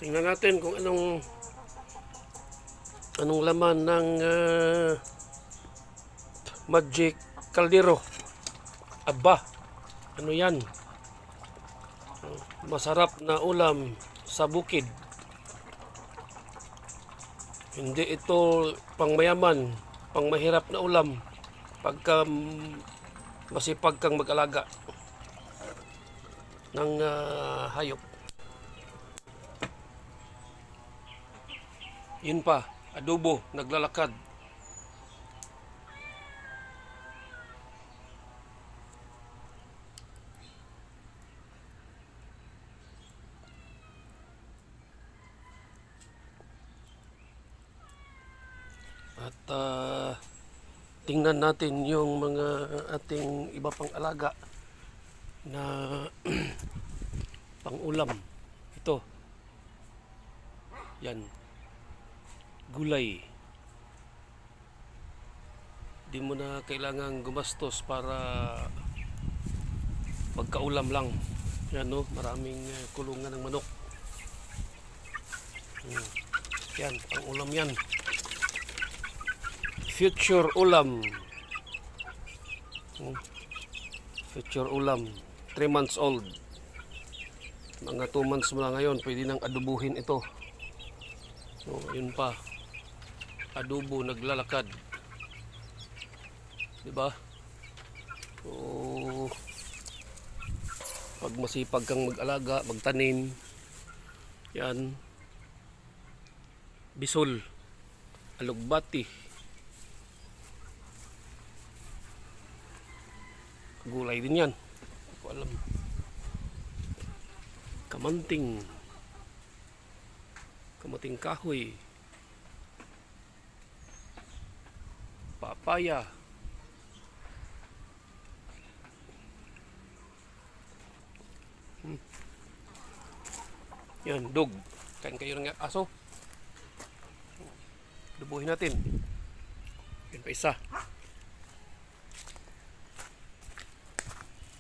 Tingnan natin kung anong laman ng Magic Caldero. Aba, ano yan? Masarap na ulam sa bukid. Hindi ito pangmayaman, pangmahirap na ulam pagka masipag kang mag-alaga ng hayop. Yun pa, adobo, naglalakad. At tingnan natin yung mga ating iba pang alaga na pang-ulam. Ito. Yan. Gulay. Di mo na kailangang gumastos para pagkaulam lang. Yan, no? Maraming kulungan ng manok. Yan, pang-ulam yan. Future ulam. Future ulam. 3 months old. Mga 2 months mo na ngayon, pwede nang adubuhin ito. So, yun pa. Adobo, naglalakad. Diba? So, pag masipag kang mag-alaga, magtanim, yan. Bisol. Alugbati. Gulay din yan. Hindi ko alam. Kamanting. Kamating kahoy. Papaya. Yan, dog. Kain kayo ng aso. Dubuhin natin. Yan pa isa.